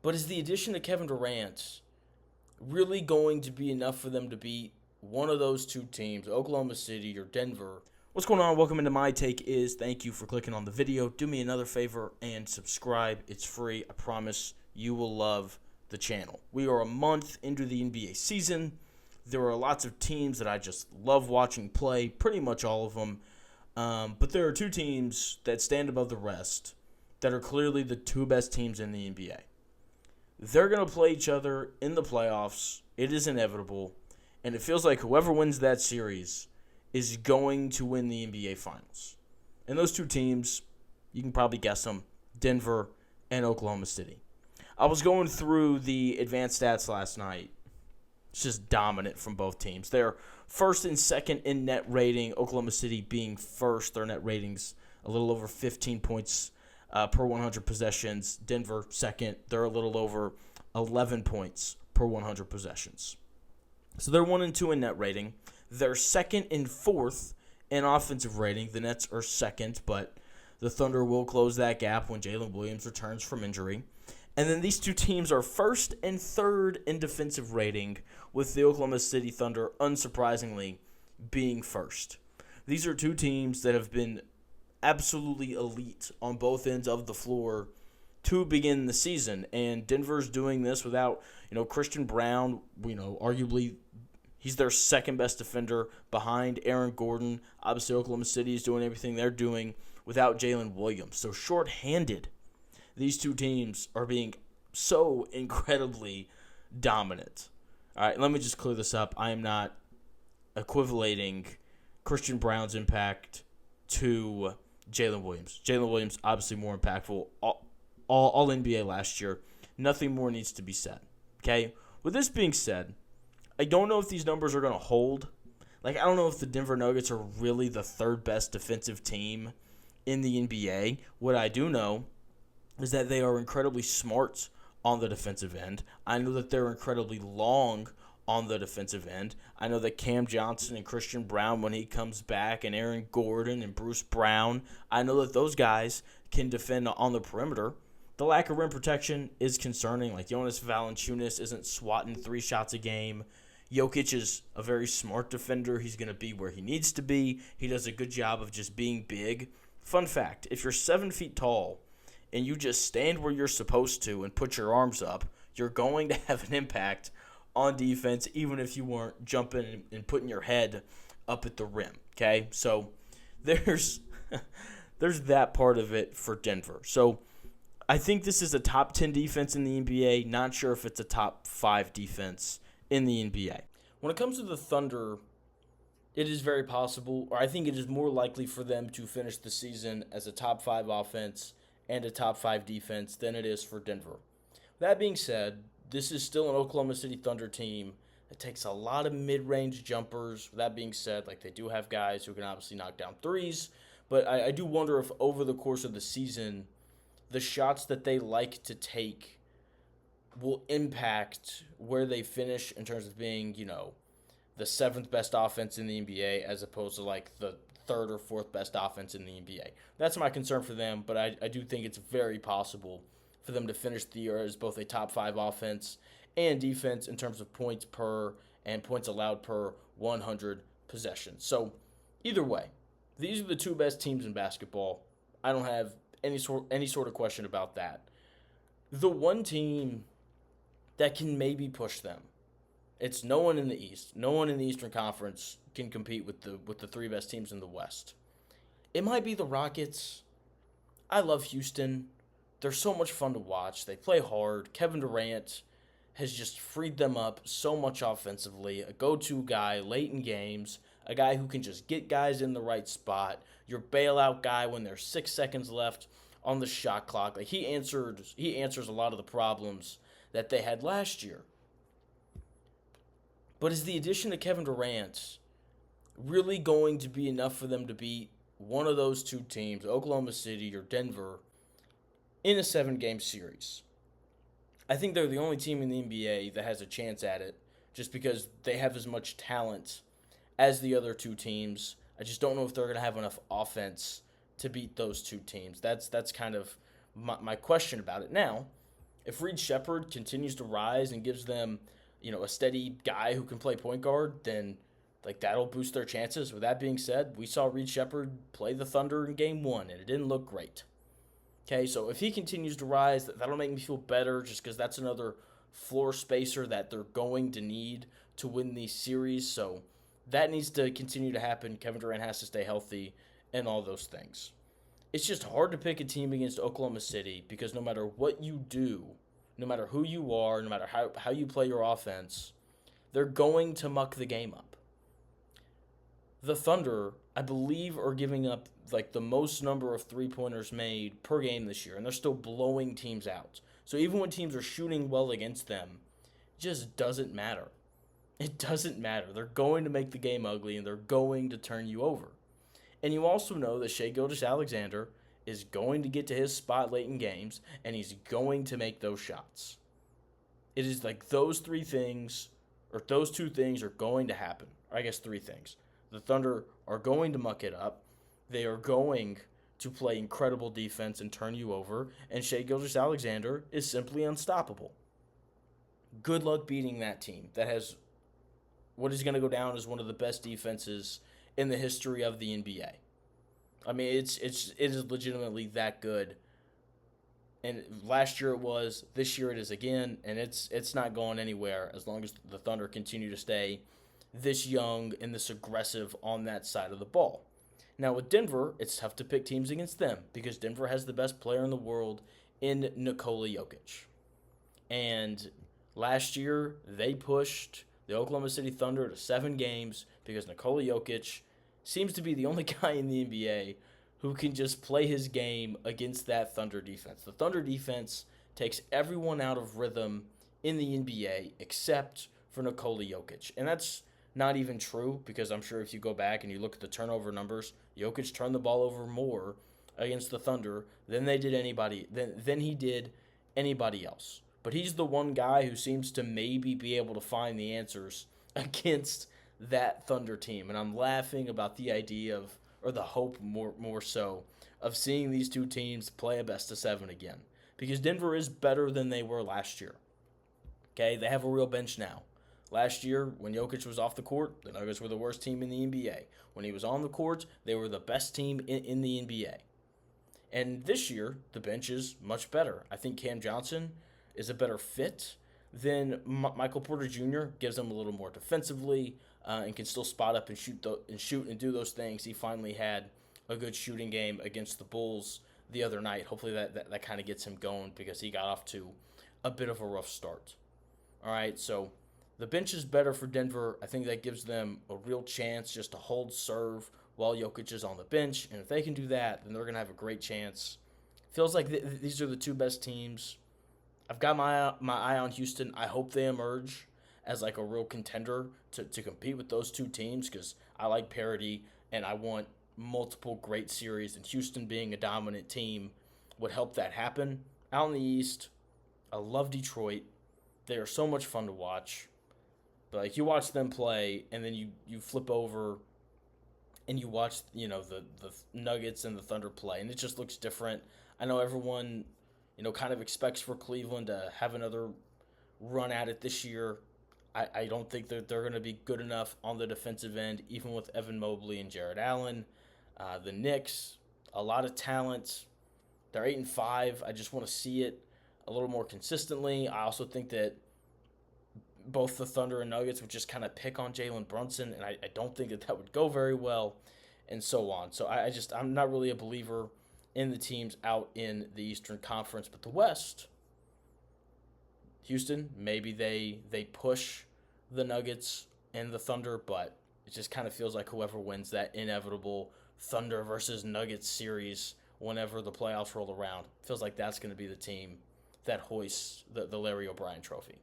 But is the addition of Kevin Durant really going to be enough for them to beat one of those two teams, Oklahoma City or Denver? What's going on? Welcome into My Take Is. Thank you for clicking on the video. Do me another favor and subscribe. It's free. I promise you will love the channel. We are a month into the NBA season. There are lots of teams that I just love watching play, pretty much all of them. But there are two teams that stand above the rest that are clearly the two best teams in the NBA. They're going to play each other in the playoffs. It is inevitable. And it feels like whoever wins that series is going to win the NBA Finals. And those two teams, you can probably guess them, Denver and Oklahoma City. I was going through the advanced stats last night. It's just dominant from both teams. They're first and second in net rating, Oklahoma City being first. Their net rating's a little over 15 points per 100 possessions. Denver second. They're a little over 11 points per 100 possessions. So they're 1 and 2 in net rating. They're second and fourth in offensive rating. The Nets are second, but the Thunder will close that gap when Jalen Williams returns from injury. And then these two teams are first and third in defensive rating, with the Oklahoma City Thunder, unsurprisingly, being first. These are two teams that have been absolutely elite on both ends of the floor to begin the season. And Denver's doing this without, Christian Brown, arguably he's their second best defender behind Aaron Gordon. Obviously, Oklahoma City is doing everything they're doing without Jalen Williams. So shorthanded, these two teams are being so incredibly dominant. All right, let me just clear this up. I am not equivalating Christian Brown's impact to Jalen Williams. Jalen Williams, obviously more impactful. All NBA last year. Nothing more needs to be said. Okay? With this being said, I don't know if these numbers are going to hold. I don't know if the Denver Nuggets are really the third best defensive team in the NBA. What I do know is that they are incredibly smart on the defensive end. I know that they're incredibly long on the defensive end. I know that Cam Johnson and Christian Brown, when he comes back, and Aaron Gordon and Bruce Brown, I know that those guys can defend on the perimeter. The lack of rim protection is concerning. Jonas Valanciunas isn't swatting 3 shots a game. Jokic is a very smart defender. He's going to be where he needs to be. He does a good job of just being big. Fun fact, if you're 7 feet tall and you just stand where you're supposed to and put your arms up, you're going to have an impact on defense, even if you weren't jumping and putting your head up at the rim. Okay, so there's that part of it for Denver. So I think this is a top 10 defense in the NBA. Not sure if it's a top 5 defense in the NBA. When it comes to the Thunder, it is very possible, or I think it is more likely for them to finish the season as a top 5 offense and a top 5 defense than it is for Denver. That being said, this is still an Oklahoma City Thunder team that takes a lot of mid-range jumpers. That being said, they do have guys who can obviously knock down threes, but I do wonder if over the course of the season, the shots that they like to take will impact where they finish in terms of being, the 7th best offense in the NBA as opposed to the 3rd or 4th best offense in the NBA. That's my concern for them, but I do think it's very possible for them to finish the year as both a top 5 offense and defense in terms of points per and points allowed per 100 possessions. So either way, these are the two best teams in basketball. I don't have any sort of question about that. The one team that can maybe push them, it's no one in the East. No one in the Eastern Conference can compete with the 3 best teams in the West. It might be the Rockets. I love Houston. They're so much fun to watch. They play hard. Kevin Durant has just freed them up so much offensively. A go-to guy late in games. A guy who can just get guys in the right spot. Your bailout guy when there's 6 seconds left on the shot clock. He answers a lot of the problems that they had last year. But is the addition of Kevin Durant really going to be enough for them to beat one of those two teams, Oklahoma City or Denver, in a 7-game series? I think they're the only team in the NBA that has a chance at it just because they have as much talent as the other two teams. I just don't know if they're going to have enough offense to beat those two teams. That's kind of my question about it. Now, If Reed Sheppard continues to rise and gives them, a steady guy who can play point guard, then like that'll boost their chances. With that being said, we saw Reed Sheppard play the Thunder in game 1 and it didn't look great. Okay, so if he continues to rise, that'll make me feel better just because that's another floor spacer that they're going to need to win these series. So that needs to continue to happen. Kevin Durant has to stay healthy and all those things. It's just hard to pick a team against Oklahoma City because no matter what you do, no matter who you are, no matter how you play your offense, they're going to muck the game up. The Thunder, I believe, are giving up like the most number of three-pointers made per game this year, and they're still blowing teams out. So even when teams are shooting well against them, it just doesn't matter. It doesn't matter. They're going to make the game ugly, and they're going to turn you over. And you also know that Shai Gilgeous-Alexander is going to get to his spot late in games, and he's going to make those shots. It is like those three things, or those two things are going to happen. Or I guess three things. The Thunder are going to muck it up. They are going to play incredible defense and turn you over, and Shai Gilgeous-Alexander is simply unstoppable. Good luck beating that team that has what is going to go down as one of the best defenses in the history of the NBA. I mean, it is legitimately that good. And last year it was, this year it is again, and it's not going anywhere as long as the Thunder continue to stay this young and this aggressive on that side of the ball. Now with Denver, it's tough to pick teams against them because Denver has the best player in the world in Nikola Jokic. And last year, they pushed the Oklahoma City Thunder to 7 games because Nikola Jokic seems to be the only guy in the NBA who can just play his game against that Thunder defense. The Thunder defense takes everyone out of rhythm in the NBA except for Nikola Jokic. And that's not even true because I'm sure if you go back and you look at the turnover numbers, Jokic turned the ball over more against the Thunder than he did anybody else. But he's the one guy who seems to maybe be able to find the answers against that Thunder team. And I'm laughing about the idea of, or the hope more so, of seeing these two teams play a best-of-7 again. Because Denver is better than they were last year. Okay, they have a real bench now. Last year, when Jokic was off the court, the Nuggets were the worst team in the NBA. When he was on the court, they were the best team in the NBA. And this year, the bench is much better. I think Cam Johnson is a better fit than Michael Porter Jr. Gives him a little more defensively and can still spot up and shoot and do those things. He finally had a good shooting game against the Bulls the other night. Hopefully that kind of gets him going because he got off to a bit of a rough start. All right, so the bench is better for Denver. I think that gives them a real chance just to hold serve while Jokic is on the bench. And if they can do that, then they're going to have a great chance. Feels like these are the two best teams. I've got my eye on Houston. I hope they emerge as like a real contender to compete with those two teams because I like parity and I want multiple great series. And Houston being a dominant team would help that happen. Out in the East, I love Detroit. They are so much fun to watch. But like you watch them play, and then you flip over, and you watch the Nuggets and the Thunder play, and it just looks different. I know everyone kind of expects for Cleveland to have another run at it this year. I don't think that they're going to be good enough on the defensive end, even with Evan Mobley and Jared Allen. The Knicks, a lot of talent. They're 8-5. I just want to see it a little more consistently. I also think that both the Thunder and Nuggets would just kind of pick on Jalen Brunson, and I don't think that would go very well, and so on. So I'm not really a believer in the teams out in the Eastern Conference. But the West, Houston, maybe they push the Nuggets and the Thunder, but it just kind of feels like whoever wins that inevitable Thunder versus Nuggets series whenever the playoffs roll around, feels like that's going to be the team that hoists the Larry O'Brien trophy.